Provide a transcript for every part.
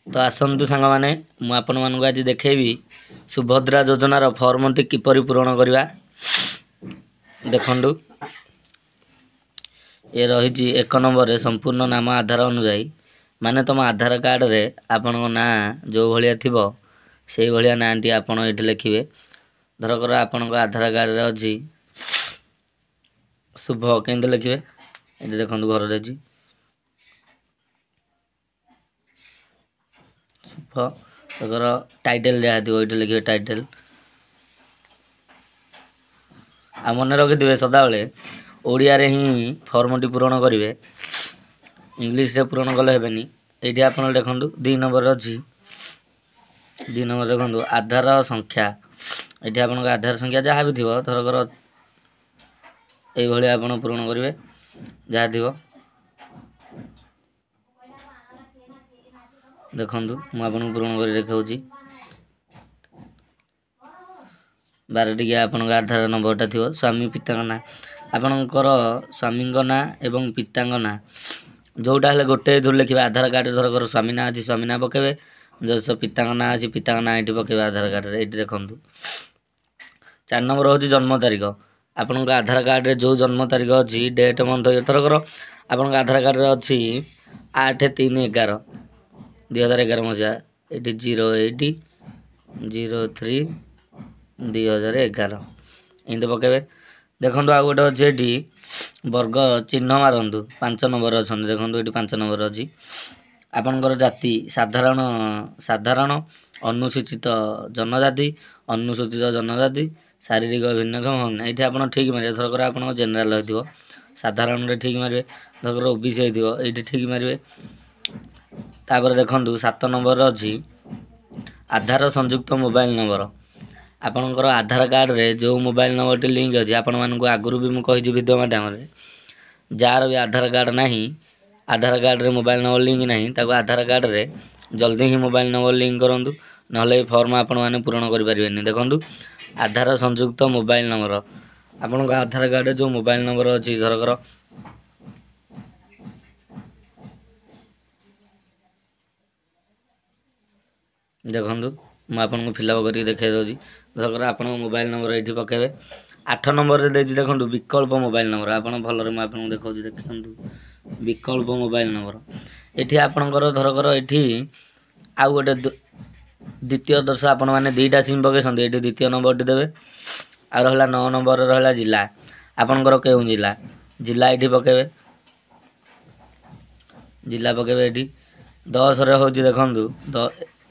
तो आसतु सांग मैंने मुझे आज देखेबी सुभद्रा योजनार फर्मटी किपरि पूरण करवा। देखु ये रही एक नंबर संपूर्ण नाम आधार अनुजाई माने तुम आधार कार्ड रे आपण ना जो भाया थी से भाया ना टी आपण ये लिखे। धरकर आपण आधार कार्ड रे अच्छी शुभ केमती लिखे ये देखो घर रही शुभ तर टाइटल जहाँ थी ये लिखे टाइटल आ मन रखिथे सदाबले ओडिया रे ही फर्मटी पूरण करेंगे इंग्लीश रे पूरण कले हेनी। ये आप देखु 2 नंबर अच्छी 2 नंबर देखो आधार संख्या ये आप आधार संख्या जहाँ भी थी थरकर ये आप पूरण करेंगे जहाँ थी देखु मुझे पूरण कर देखा 12 टी आपन आधार नंबरटा थी स्वामी पिता ना आपणकर स्वामी ना एवं पिता ना जोटा हेल्ले गोटे धूर लिखे आधार कार्ड धरकर स्वामी ना अच्छी स्वामी ना पकेबे जो पिता ना अच्छी पिता ना ये पकेबे आधार कार्ड ये देखु 4 नंबर हूँ जन्म तारीख आपण आधार कार्ड रे जो जन्म तारीख अच्छी डेट मंथ थरकर आपण आधार कार्ड रे अच्छी 8/3/11/2011 मसीहा ये 08/03/2011 एमती पकेबे। देखो आ गोटे अच्छे ये वर्ग चिन्ह मारतु 5 नंबर अच्छा देखो ये 5 नंबर अच्छी आपणकर जाति साधारण साधारण अनुसूचित जनजाति अनुसूचित जनजाति शारीरिक भिन्नक्षम ये आप ठीक मारे थरकर आप जेनेल हो साधारण ठीक मारे धरकर ओबीसी ये ठीक मारे। तापर देखु 7 नंबर अच्छी आधार संयुक्त मोबाइल नंबर आपणकर आधार कार्ड रे जो मोबाइल नंबर टी लिंक अच्छी आपण मानक आगुरी भी मुझे भिडियो माध्यम जार भी आधार कार्ड नहीं आधार कार्ड रे मोबाइल नंबर लिंक नहीं ताको आधार कार्ड रे जल्दी ही मोबाइल नंबर लिंक करूँ ना फॉर्म आपण मैंने पूरण करें। देखु आधार संयुक्त मोबाइल नंबर आपण आधार कार्ड रे जो मोबाइल नंबर अच्छी धरकर देखु मुझे आपको फिलअप करके देखा दूसरी धरकर आप मोबाइल नंबर ये पकेबे। 8 नंबर रे देखिए देखो विकल्प मोबाइल नंबर आप भलरे मुझे देखा देखु विकल्प मोबाइल नंबर ये आपणकर धरकर ये आउ गोटे द्वितीय दर्श आपण मैंने 2टा सिम पकड़ ये द्वितीय नंबर टी देवे आ रहा 9 नंबर रहा जिला आपणकर केउं जिला जिला ये पकेबे जिला पकेबे ये 10 रे हूँ देखु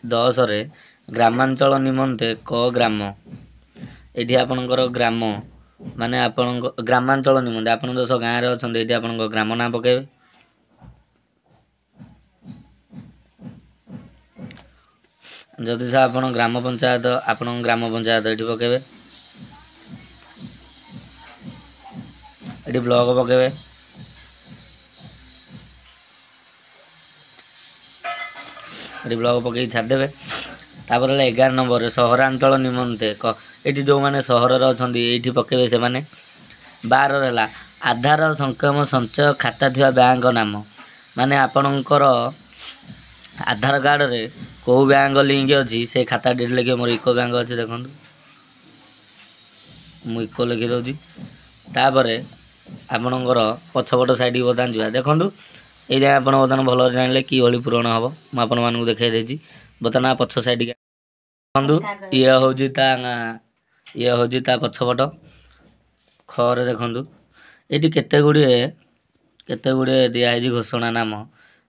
10 रे ग्रामांचल निमंते क ग्राम ये आपणकर ग्राम माने आपण ग्रामांचल निमंते आप 10 गाँव रे अच्छा ये आप ग्राम ना पकेबे। जदि आप ग्राम पंचायत आपण ग्राम पंचायत ये पकेबे ये ब्लॉक पकेबे ये ब्लॉक पकई छाड़देवे। तापर 11 नंबर सहरांचल निमंते ये जो मैंने सहर अच्छा ये पकेबे से माने। 12 रहा आधार संक्षेम संचय खाता थी बैंक नाम माने आपणकर आधार कार्ड रे को बैंक लिंक अच्छी से खाता डेट लिखे मोर इको बैंक अच्छे देखो मु इको लिखी दूसरी तापर आपणकर पछपट साइड बता जा देखूँ ये आप बर्तमान भल जान कि भली पूरण हम मुझे देखा देती बर्तमान पछ साइड देखु ये हूँ ये हूँ पछपट खरे देखु ये केते गुड़े दिखाई घोषणा नाम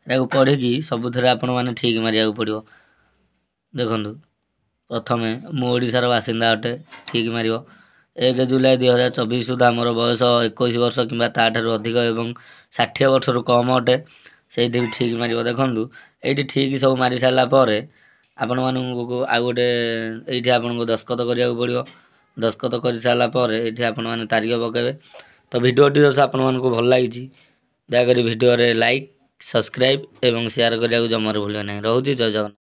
या पढ़ी सबुथ आपण मैंने ठीक मारिया पड़ो। देखु प्रथम मुशार बासिंदा अटे ठीक मार 1 जुलाई 2024 सुधा आमर बयस 21 वर्ष कि अधिक एवं 60 वर्ष रु कम अटे से भी ठीक मार। देखु ये ठीक सब मारी सारापर आपण मानू आ गोटे ये आपको दस्खत करा पड़ो दस्खत कर सारापर ये आप तारीख पकेबे। तो भिडियोटी दस आपण मानू भल लगी दयाकोरी भिडियो लाइक सब्सक्राइब एवं शेयर करने को जमार भूल ना। रोचे जय जगन्नाथ।